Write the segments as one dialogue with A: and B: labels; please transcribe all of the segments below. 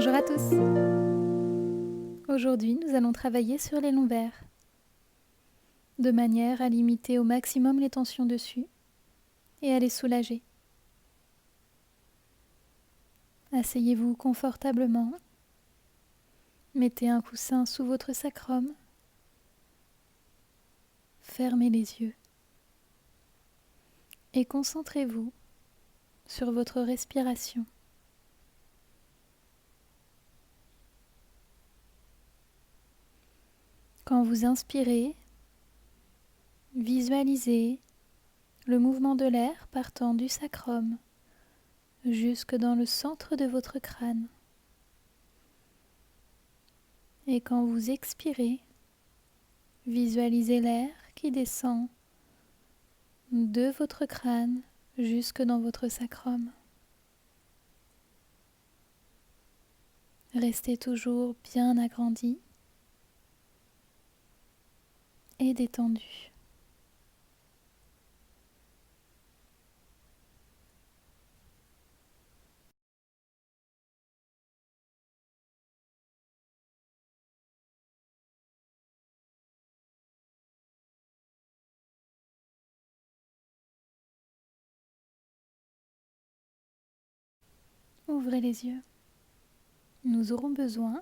A: Bonjour à tous. Aujourd'hui, nous allons travailler sur les lombaires, de manière à limiter au maximum les tensions dessus et à les soulager. Asseyez-vous confortablement, mettez un coussin sous votre sacrum, fermez les yeux et concentrez-vous sur votre respiration. Quand vous inspirez, visualisez le mouvement de l'air partant du sacrum jusque dans le centre de votre crâne. Et quand vous expirez, visualisez l'air qui descend de votre crâne jusque dans votre sacrum. Restez toujours bien agrandi et détendu. Ouvrez les yeux. Nous aurons besoin,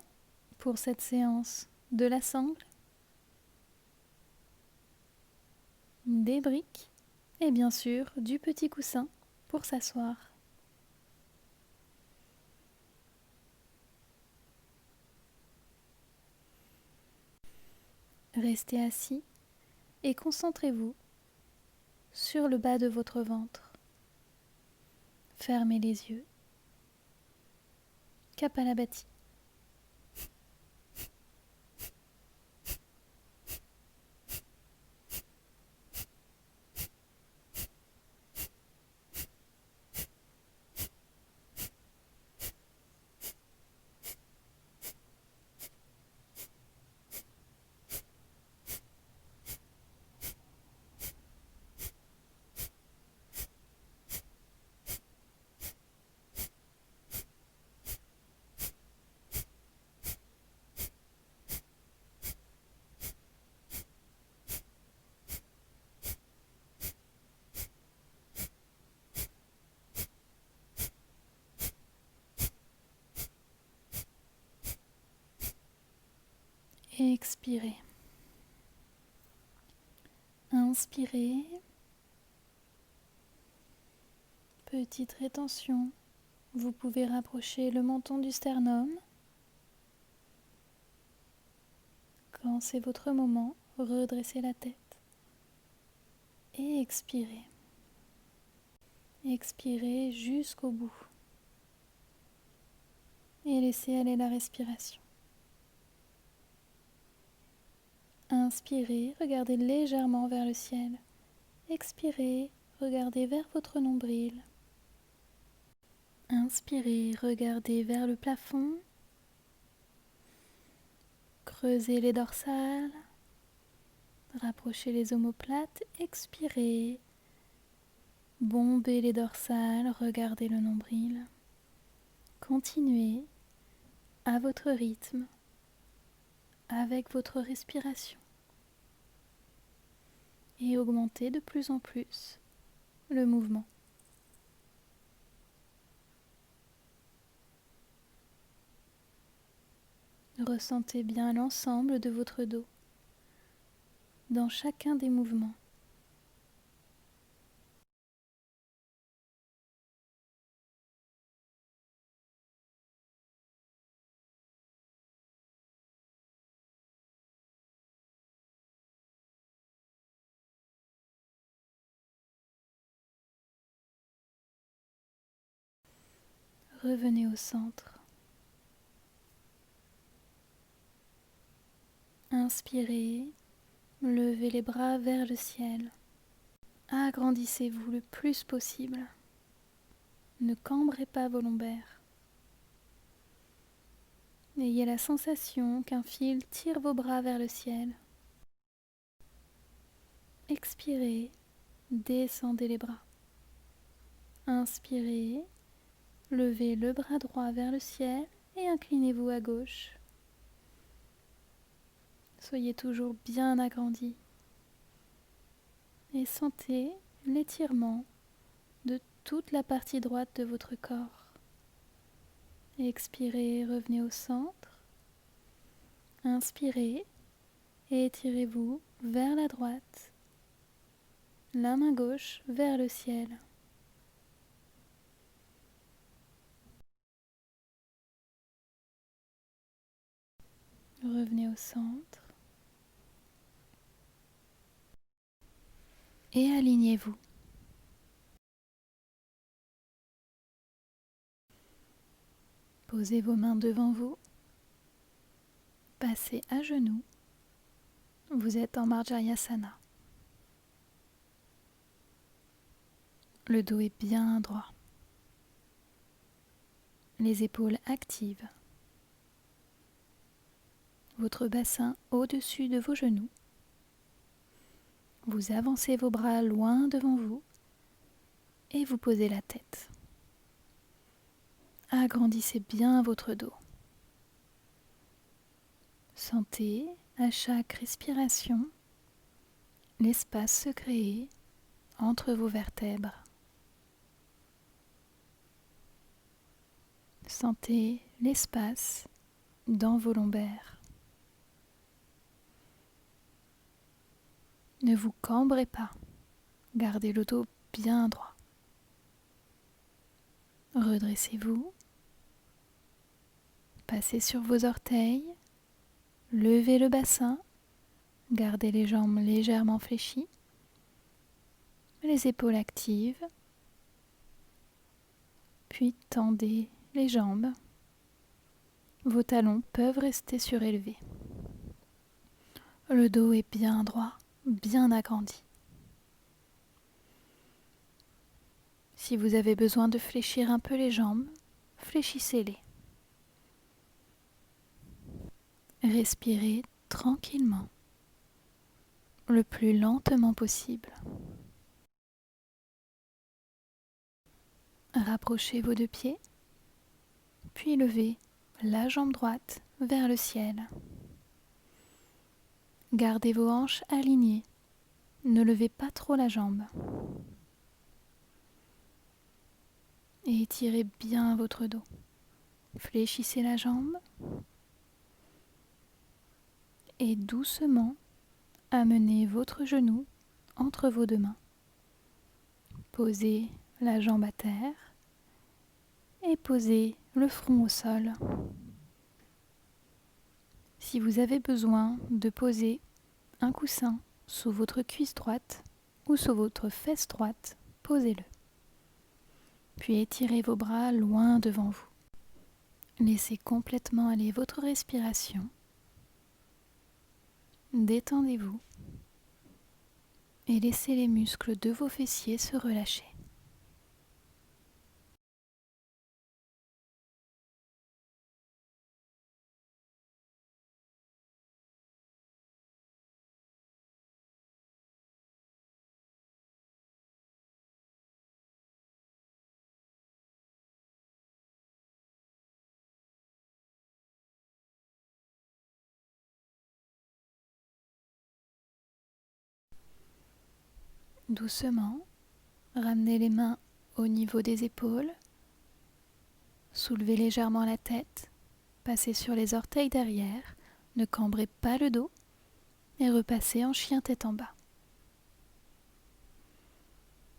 A: pour cette séance, de la sangle, des briques et bien sûr du petit coussin pour s'asseoir. Restez assis et concentrez-vous sur le bas de votre ventre. Fermez les yeux. Kapalabhati. Et expirez. Inspirez. Petite rétention. Vous pouvez rapprocher le menton du sternum. Quand c'est votre moment, redressez la tête. Et expirez. Expirez jusqu'au bout. Et laissez aller la respiration. Inspirez, regardez légèrement vers le ciel. Expirez, regardez vers votre nombril. Inspirez, regardez vers le plafond. Creusez les dorsales. Rapprochez les omoplates. Expirez. Bombez les dorsales, regardez le nombril. Continuez à votre rythme, avec votre respiration. Et augmentez de plus en plus le mouvement. Ressentez bien l'ensemble de votre dos dans chacun des mouvements. Revenez au centre. Inspirez, levez les bras vers le ciel. Agrandissez-vous le plus possible. Ne cambrez pas vos lombaires. Ayez la sensation qu'un fil tire vos bras vers le ciel. Expirez, descendez les bras. Inspirez, levez le bras droit vers le ciel et inclinez-vous à gauche. Soyez toujours bien agrandi et sentez l'étirement de toute la partie droite de votre corps. Expirez, revenez au centre. Inspirez et étirez-vous vers la droite, la main gauche vers le ciel. Revenez au centre et alignez-vous. Posez vos mains devant vous. Passez à genoux. Vous êtes en Marjariasana. Le dos est bien droit. Les épaules actives. Votre bassin au-dessus de vos genoux. Vous avancez vos bras loin devant vous et vous posez la tête. Agrandissez bien votre dos. Sentez à chaque respiration l'espace se créer entre vos vertèbres. Sentez l'espace dans vos lombaires. Ne vous cambrez pas. Gardez le dos bien droit. Redressez-vous. Passez sur vos orteils. Levez le bassin. Gardez les jambes légèrement fléchies. Les épaules actives. Puis tendez les jambes. Vos talons peuvent rester surélevés. Le dos est bien droit, bien agrandi. Si vous avez besoin de fléchir un peu les jambes, fléchissez-les. Respirez tranquillement, le plus lentement possible. Rapprochez vos deux pieds, puis levez la jambe droite vers le ciel. Gardez vos hanches alignées, ne levez pas trop la jambe. Et étirez bien votre dos. Fléchissez la jambe et doucement amenez votre genou entre vos deux mains. Posez la jambe à terre et posez le front au sol. Si vous avez besoin de poser un coussin sous votre cuisse droite ou sous votre fesse droite, posez-le. Puis étirez vos bras loin devant vous. Laissez complètement aller votre respiration. Détendez-vous et laissez les muscles de vos fessiers se relâcher. Doucement, ramenez les mains au niveau des épaules, soulevez légèrement la tête, passez sur les orteils derrière, ne cambrez pas le dos et repassez en chien tête en bas.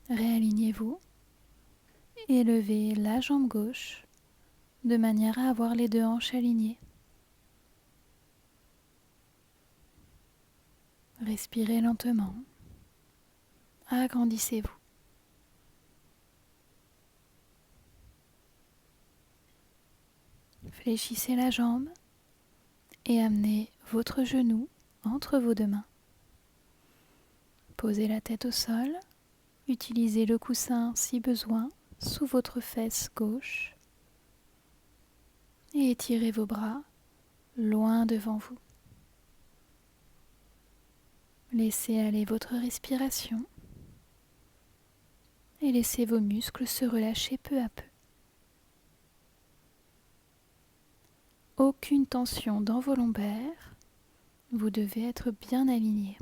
A: Réalignez-vous et levez la jambe gauche de manière à avoir les deux hanches alignées. Respirez lentement. Agrandissez-vous. Fléchissez la jambe et amenez votre genou entre vos deux mains. Posez la tête au sol. Utilisez le coussin si besoin sous votre fesse gauche et étirez vos bras loin devant vous. Laissez aller votre respiration et laissez vos muscles se relâcher peu à peu. aucune tension dans vos lombaires. Vous devez être bien aligné.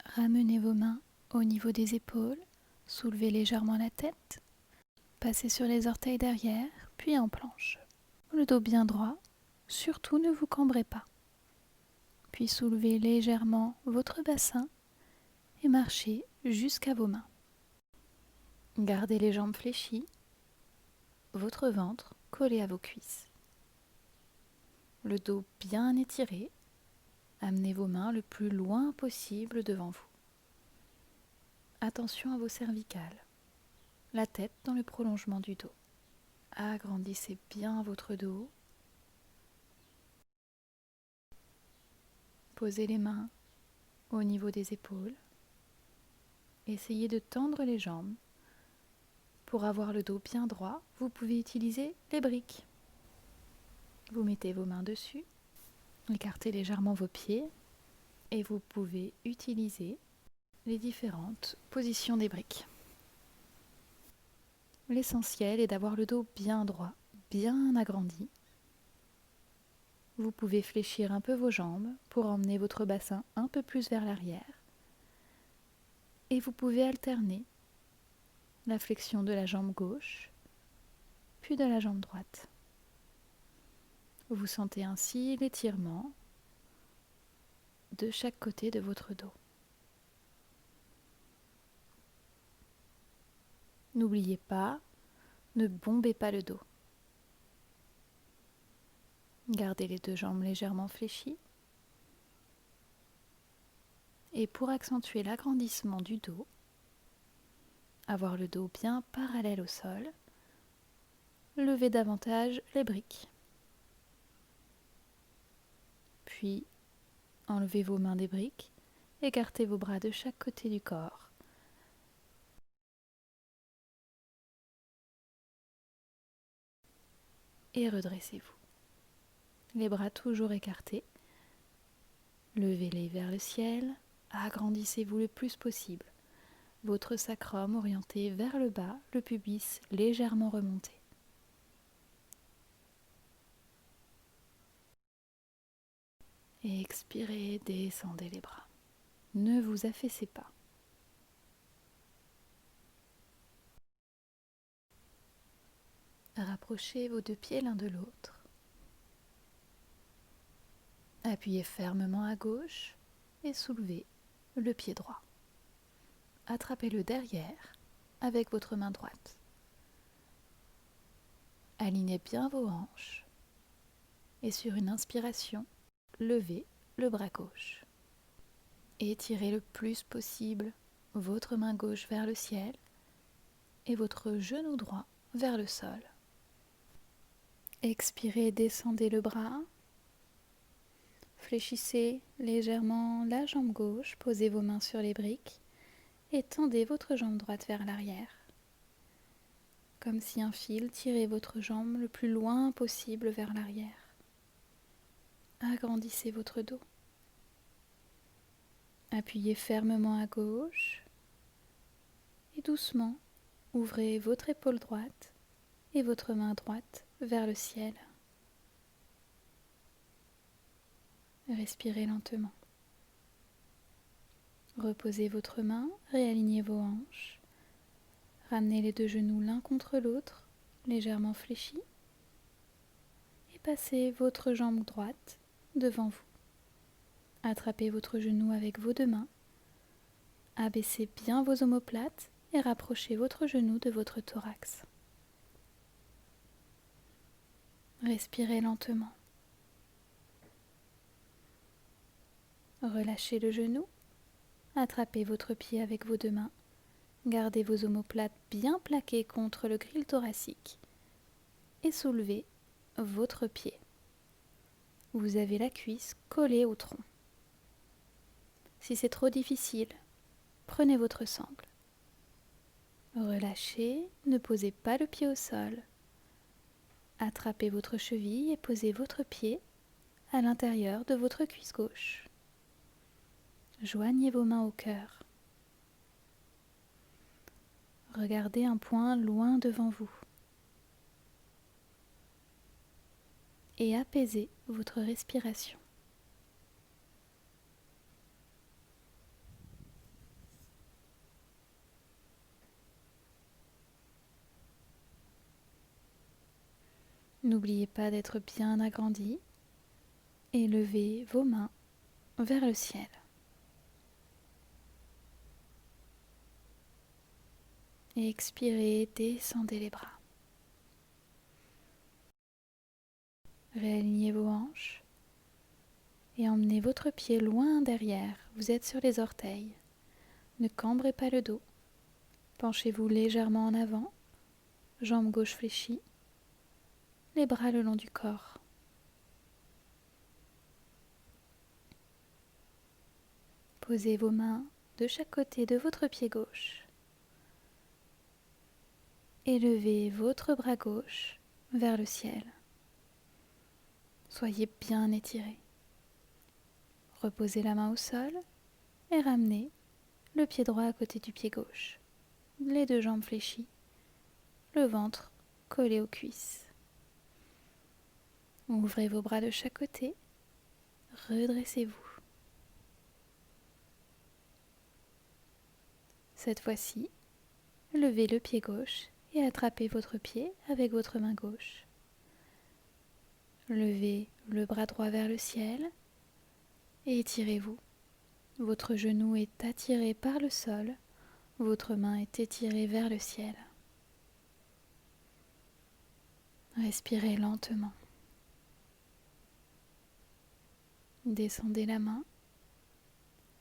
A: Ramenez vos mains au niveau des épaules, soulevez légèrement la tête, passez sur les orteils derrière, puis en planche. Le dos bien droit, surtout ne vous cambrez pas. Puis soulevez légèrement votre bassin et marchez jusqu'à vos mains. Gardez les jambes fléchies, votre ventre collé à vos cuisses. Le dos bien étiré, amenez vos mains le plus loin possible devant vous. Attention à vos cervicales, la tête dans le prolongement du dos. Agrandissez bien votre dos. Posez les mains au niveau des épaules. Essayez de tendre les jambes. Pour avoir le dos bien droit, vous pouvez utiliser les briques. Vous mettez vos mains dessus, écartez légèrement vos pieds et vous pouvez utiliser les différentes positions des briques. L'essentiel est d'avoir le dos bien droit, bien agrandi. Vous pouvez fléchir un peu vos jambes pour emmener votre bassin un peu plus vers l'arrière. Et vous pouvez alterner la flexion de la jambe gauche, puis de la jambe droite. Vous sentez ainsi l'étirement de chaque côté de votre dos. N'oubliez pas, ne bombez pas le dos. Gardez les deux jambes légèrement fléchies. Et pour accentuer l'agrandissement du dos, avoir le dos bien parallèle au sol, levez davantage les briques. Puis, enlevez vos mains des briques, écartez vos bras de chaque côté du corps. Et redressez-vous. Les bras toujours écartés. Levez-les vers le ciel, agrandissez-vous le plus possible. Votre sacrum orienté vers le bas, le pubis légèrement remonté. Et expirez, descendez les bras. Ne vous affaissez pas. Rapprochez vos deux pieds l'un de l'autre. Appuyez fermement à gauche et soulevez le pied droit. Attrapez-le derrière avec votre main droite. Alignez bien vos hanches et sur une inspiration, levez le bras gauche. Étirez le plus possible votre main gauche vers le ciel et votre genou droit vers le sol. Expirez, descendez le bras. Fléchissez légèrement la jambe gauche, posez vos mains sur les briques et tendez votre jambe droite vers l'arrière. Comme si un fil tirait votre jambe le plus loin possible vers l'arrière. Agrandissez votre dos. Appuyez fermement à gauche et doucement ouvrez votre épaule droite et votre main droite vers le ciel. Respirez lentement. Reposez votre main, réalignez vos hanches. Ramenez les deux genoux l'un contre l'autre, légèrement fléchis. Et passez votre jambe droite devant vous. Attrapez votre genou avec vos deux mains. Abaissez bien vos omoplates et rapprochez votre genou de votre thorax. Respirez lentement. Relâchez le genou. Attrapez votre pied avec vos deux mains. Gardez vos omoplates bien plaquées contre le grille thoracique. Et soulevez votre pied. Vous avez la cuisse collée au tronc. Si c'est trop difficile, prenez votre sangle. Relâchez, ne posez pas le pied au sol. Attrapez votre cheville et posez votre pied à l'intérieur de votre cuisse gauche. Joignez vos mains au cœur. Regardez un point loin devant vous et apaisez votre respiration. N'oubliez pas d'être bien agrandi et levez vos mains vers le ciel. Et expirez, descendez les bras. Réalignez vos hanches et emmenez votre pied loin derrière. Vous êtes sur les orteils. Ne cambrez pas le dos. Penchez-vous légèrement en avant, jambe gauche fléchie, les bras le long du corps. Posez vos mains de chaque côté de votre pied gauche. Et levez votre bras gauche vers le ciel. Soyez bien étiré. Reposez la main au sol et ramenez le pied droit à côté du pied gauche. Les deux jambes fléchies, le ventre collé aux cuisses. Ouvrez vos bras de chaque côté, redressez-vous. Cette fois-ci, levez le pied gauche et attrapez votre pied avec votre main gauche. Levez le bras droit vers le ciel et étirez-vous. Votre genou est attiré par le sol, votre main est étirée vers le ciel. Respirez lentement. Descendez la main,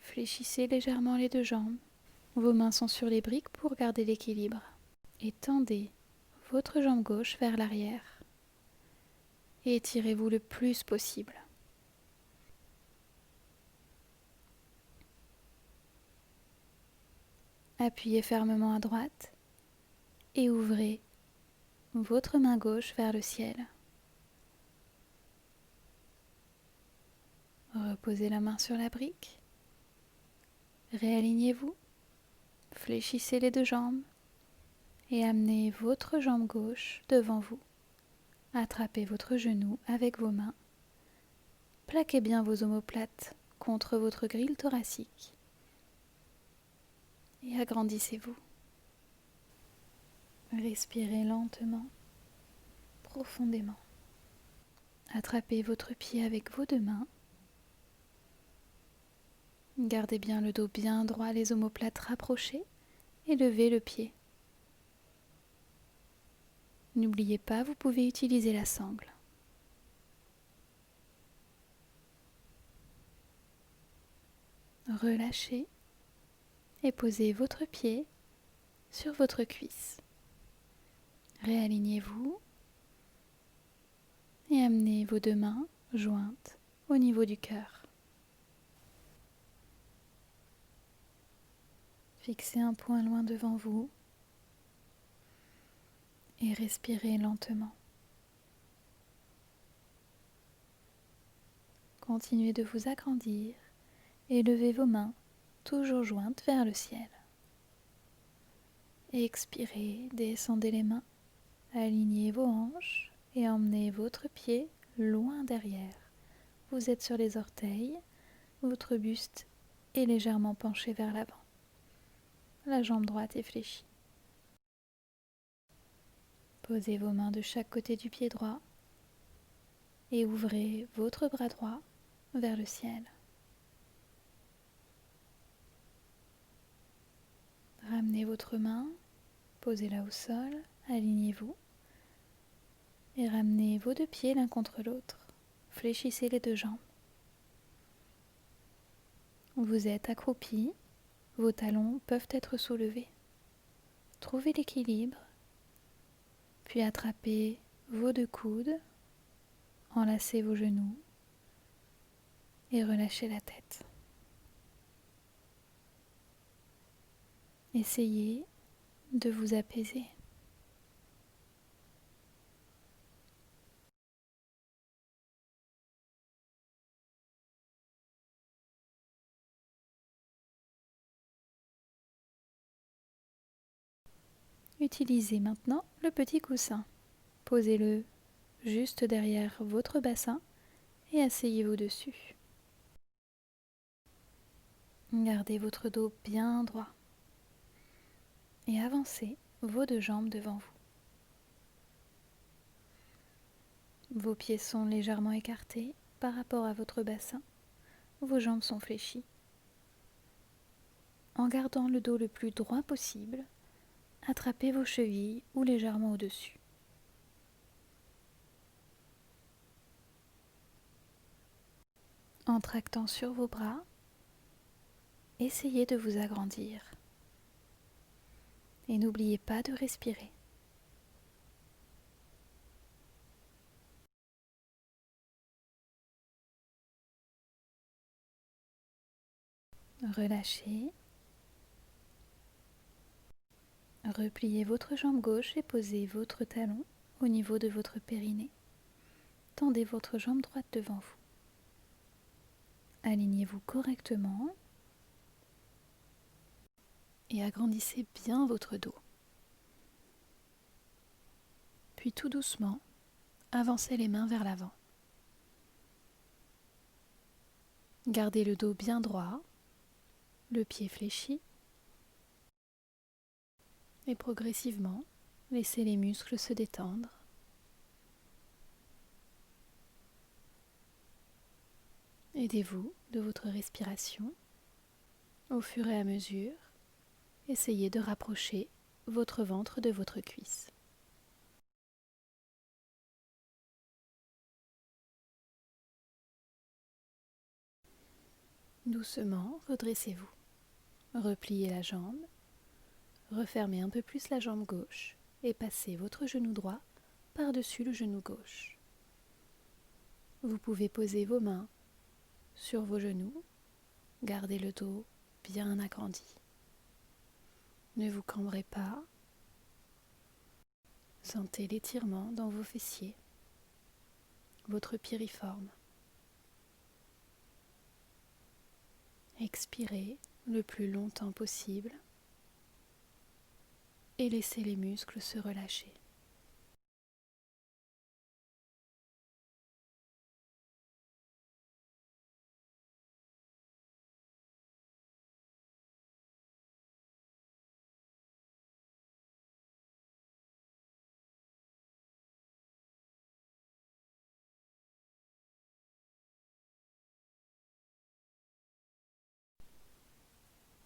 A: fléchissez légèrement les deux jambes. Vos mains sont sur les briques pour garder l'équilibre. Et tendez votre jambe gauche vers l'arrière. Et étirez-vous le plus possible. Appuyez fermement à droite et ouvrez votre main gauche vers le ciel. Reposez la main sur la brique. Réalignez-vous. Fléchissez les deux jambes et amenez votre jambe gauche devant vous. Attrapez votre genou avec vos mains. Plaquez bien vos omoplates contre votre grille thoracique et agrandissez-vous. Respirez lentement, profondément. Attrapez votre pied avec vos deux mains. Gardez bien le dos bien droit, les omoplates rapprochées et levez le pied. N'oubliez pas, vous pouvez utiliser la sangle. Relâchez et posez votre pied sur votre cuisse. Réalignez-vous et amenez vos deux mains jointes au niveau du cœur. Fixez un point loin devant vous et respirez lentement. Continuez de vous agrandir et levez vos mains toujours jointes vers le ciel. Expirez, descendez les mains, alignez vos hanches et emmenez votre pied loin derrière. Vous êtes sur les orteils, votre buste est légèrement penché vers l'avant. La jambe droite est fléchie. Posez vos mains de chaque côté du pied droit et ouvrez votre bras droit vers le ciel. Ramenez votre main, posez-la au sol, alignez-vous et ramenez vos deux pieds l'un contre l'autre. Fléchissez les deux jambes. Vous êtes accroupi, vos talons peuvent être soulevés. Trouvez l'équilibre, puis attrapez vos deux coudes, enlacez vos genoux et relâchez la tête. Essayez de vous apaiser. Utilisez maintenant le petit coussin. Posez-le juste derrière votre bassin et asseyez-vous dessus. Gardez votre dos bien droit et avancez vos deux jambes devant vous. Vos pieds sont légèrement écartés par rapport à votre bassin. Vos jambes sont fléchies. En gardant le dos le plus droit possible, attrapez vos chevilles ou légèrement au-dessus. En tractant sur vos bras, essayez de vous agrandir. Et n'oubliez pas de respirer. Relâchez. Repliez votre jambe gauche et posez votre talon au niveau de votre périnée. Tendez votre jambe droite devant vous. Alignez-vous correctement et agrandissez bien votre dos. Puis tout doucement, avancez les mains vers l'avant. Gardez le dos bien droit, le pied fléchi et progressivement, laissez les muscles se détendre. Aidez-vous de votre respiration. Au fur et à mesure, essayez de rapprocher votre ventre de votre cuisse. Doucement, redressez-vous. Repliez la jambe, refermez un peu plus la jambe gauche et passez votre genou droit par-dessus le genou gauche. Vous pouvez poser vos mains sur vos genoux, gardez le dos bien agrandi. Ne vous cambrez pas. Sentez l'étirement dans vos fessiers, votre piriforme. Expirez le plus longtemps possible et laissez les muscles se relâcher.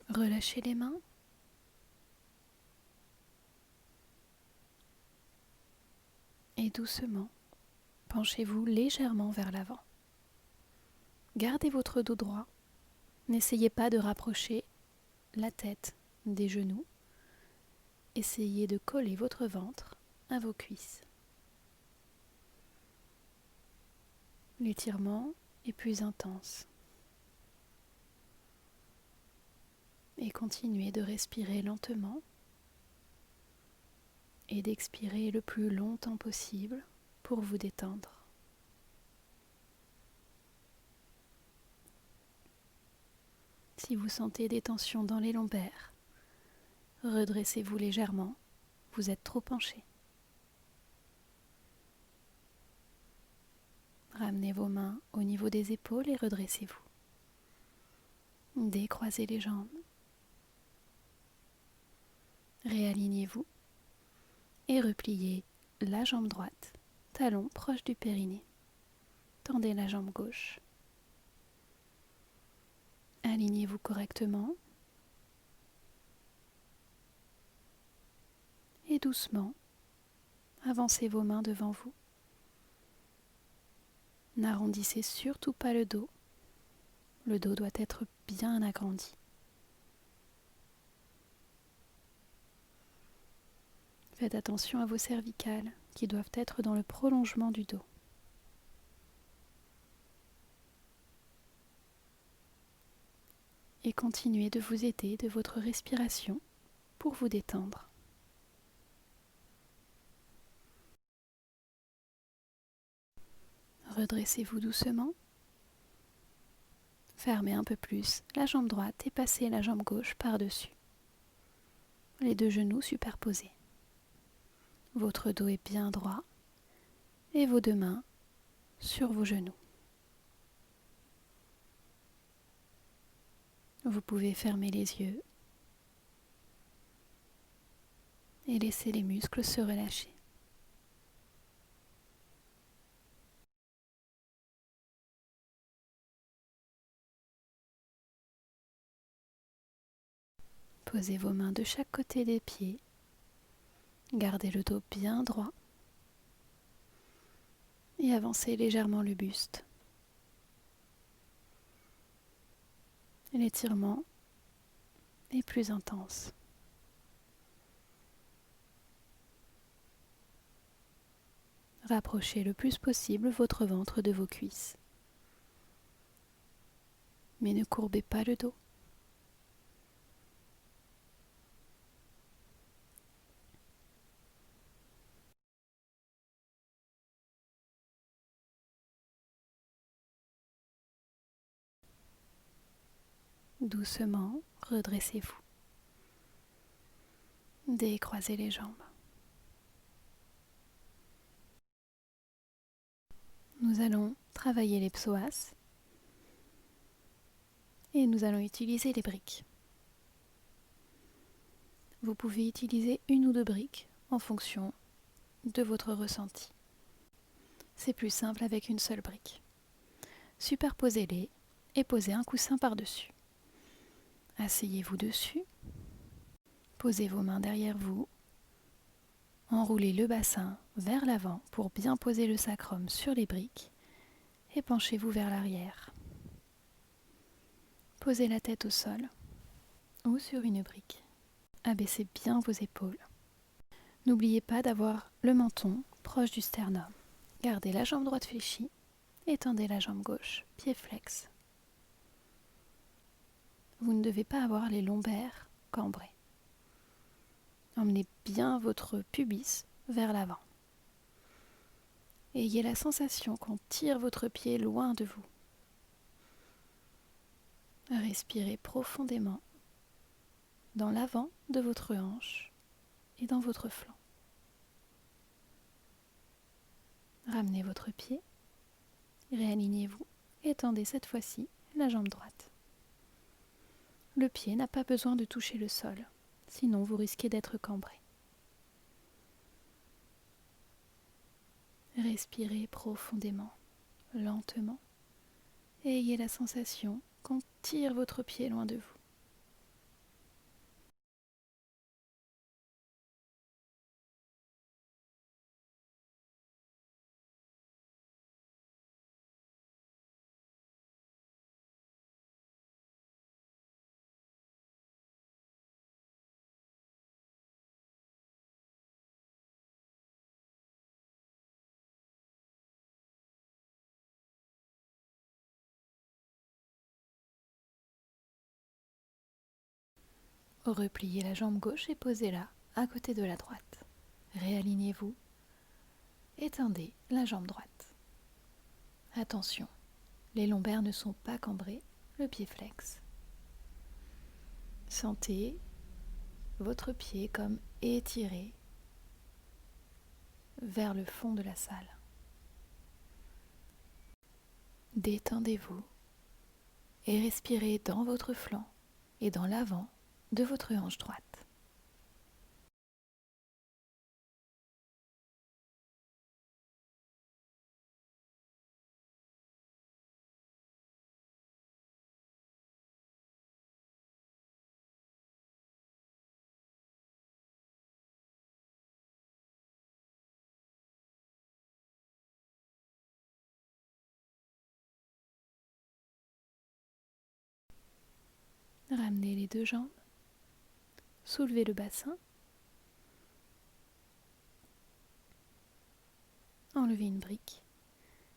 A: Relâchez les mains. Et doucement, penchez-vous légèrement vers l'avant. Gardez votre dos droit. N'essayez pas de rapprocher la tête des genoux. Essayez de coller votre ventre à vos cuisses. L'étirement est plus intense. Et continuez de respirer lentement et d'expirer le plus longtemps possible pour vous détendre. Si vous sentez des tensions dans les lombaires, redressez-vous légèrement, vous êtes trop penché. Ramenez vos mains au niveau des épaules et redressez-vous. Décroisez les jambes. Réalignez-vous et repliez la jambe droite, talon proche du périnée. Tendez la jambe gauche. Alignez-vous correctement et doucement, avancez vos mains devant vous. N'arrondissez surtout pas le dos. Le dos doit être bien agrandi. Faites attention à vos cervicales qui doivent être dans le prolongement du dos. Et continuez de vous aider de votre respiration pour vous détendre. Redressez-vous doucement. Fermez un peu plus la jambe droite et passez la jambe gauche par-dessus. Les deux genoux superposés. Votre dos est bien droit et vos deux mains sur vos genoux. Vous pouvez fermer les yeux et laisser les muscles se relâcher. Posez vos mains de chaque côté des pieds. Gardez le dos bien droit et avancez légèrement le buste. L'étirement est plus intense. Rapprochez le plus possible votre ventre de vos cuisses. Mais ne courbez pas le dos. Doucement, redressez-vous. Décroisez les jambes. Nous allons travailler les psoas et nous allons utiliser les briques. Vous pouvez utiliser une ou deux briques en fonction de votre ressenti. C'est plus simple avec une seule brique. Superposez-les et posez un coussin par-dessus. Asseyez-vous dessus. Posez vos mains derrière vous. Enroulez le bassin vers l'avant pour bien poser le sacrum sur les briques et penchez-vous vers l'arrière. Posez la tête au sol ou sur une brique. Abaissez bien vos épaules. N'oubliez pas d'avoir le menton proche du sternum. Gardez la jambe droite fléchie et tendez la jambe gauche, pied flex. Vous ne devez pas avoir les lombaires cambrés. Emmenez bien votre pubis vers l'avant. Ayez la sensation qu'on tire votre pied loin de vous. Respirez profondément dans l'avant de votre hanche et dans votre flanc. Ramenez votre pied, réalignez-vous et tendez cette fois-ci la jambe droite. Le pied n'a pas besoin de toucher le sol, sinon vous risquez d'être cambré. Respirez profondément, lentement, et ayez la sensation qu'on tire votre pied loin de vous. Repliez la jambe gauche et posez-la à côté de la droite. Réalignez-vous et tendez la jambe droite. Attention, les lombaires ne sont pas cambrés, le pied flex. Sentez votre pied comme étiré vers le fond de la salle. Détendez-vous et respirez dans votre flanc et dans l'avant de votre hanche droite. Ramenez les deux jambes, soulevez le bassin, enlevez une brique,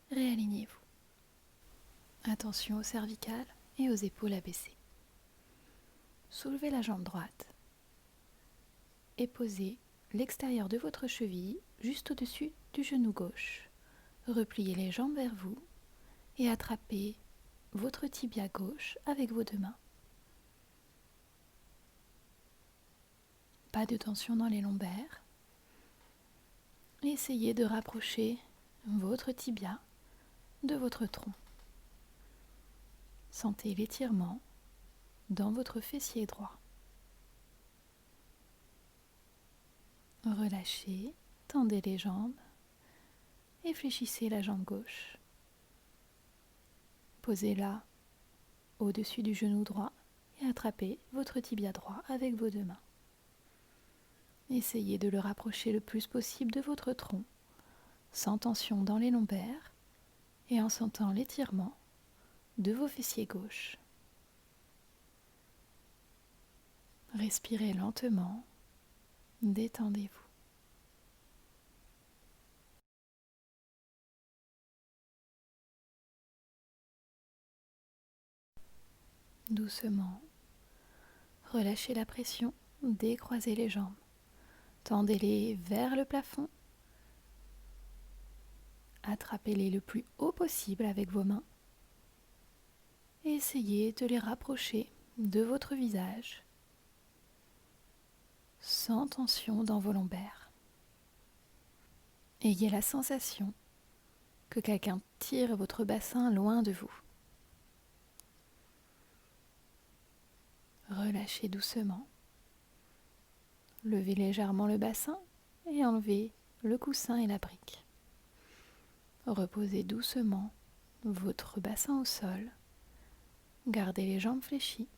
A: réalignez-vous. Attention aux cervicales et aux épaules abaissées. Soulevez la jambe droite et posez l'extérieur de votre cheville juste au-dessus du genou gauche. Repliez les jambes vers vous et attrapez votre tibia gauche avec vos deux mains. Pas de tension dans les lombaires. Essayez de rapprocher votre tibia de votre tronc. Sentez l'étirement dans votre fessier droit. Relâchez, tendez les jambes et fléchissez la jambe gauche. Posez-la au-dessus du genou droit et attrapez votre tibia droit avec vos deux mains. Essayez de le rapprocher le plus possible de votre tronc, sans tension dans les lombaires et en sentant l'étirement de vos fessiers gauche. Respirez lentement, détendez-vous. Doucement, relâchez la pression, décroisez les jambes. Tendez-les vers le plafond. Attrapez-les le plus haut possible avec vos mains. Et essayez de les rapprocher de votre visage, sans tension dans vos lombaires. Ayez la sensation que quelqu'un tire votre bassin loin de vous. Relâchez doucement. Levez légèrement le bassin et enlevez le coussin et la brique. Reposez doucement votre bassin au sol. Gardez les jambes fléchies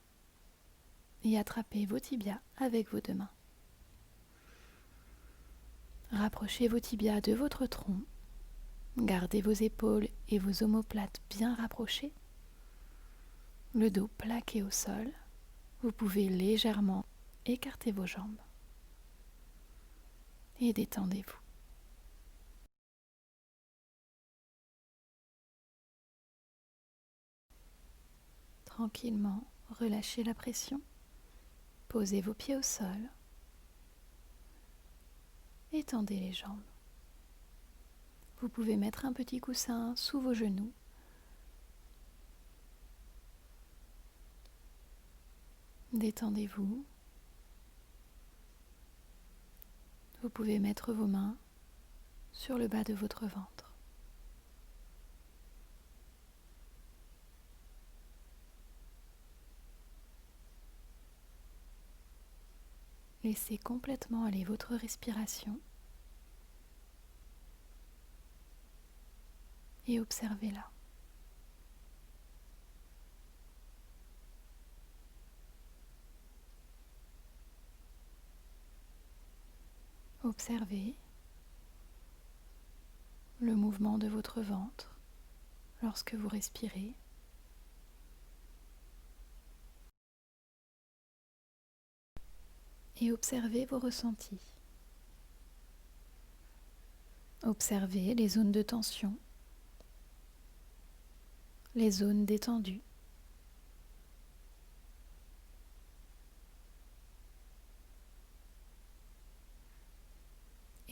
A: et attrapez vos tibias avec vos deux mains. Rapprochez vos tibias de votre tronc. Gardez vos épaules et vos omoplates bien rapprochés. Le dos plaqué au sol. Vous pouvez légèrement écarter vos jambes. Et détendez-vous. Tranquillement, relâchez la pression. Posez vos pieds au sol. Étendez les jambes. Vous pouvez mettre un petit coussin sous vos genoux. Détendez-vous. Vous pouvez mettre vos mains sur le bas de votre ventre. Laissez complètement aller votre respiration et observez-la. Observez le mouvement de votre ventre lorsque vous respirez. Et observez vos ressentis. Observez les zones de tension, les zones détendues.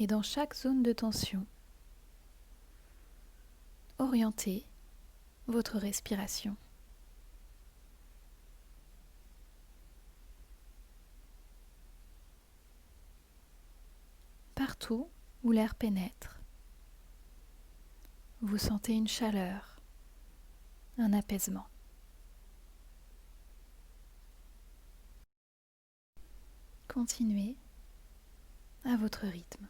A: Et dans chaque zone de tension, orientez votre respiration. Partout où l'air pénètre, vous sentez une chaleur, un apaisement. Continuez à votre rythme.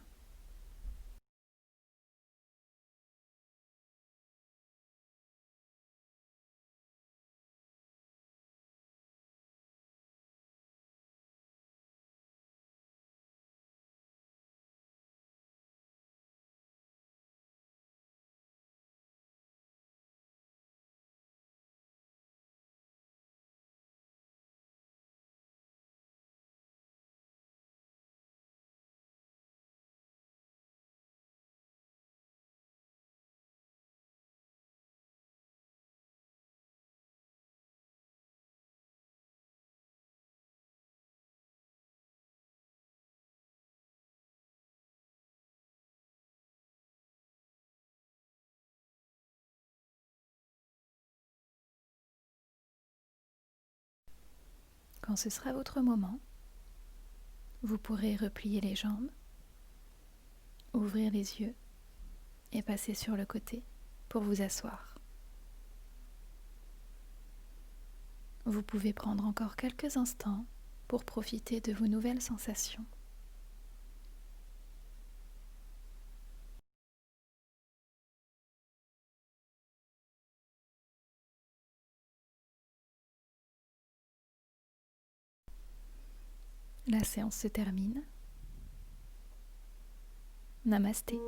A: Quand ce sera votre moment, vous pourrez replier les jambes, ouvrir les yeux et passer sur le côté pour vous asseoir. Vous pouvez prendre encore quelques instants pour profiter de vos nouvelles sensations. La séance se termine. Namasté.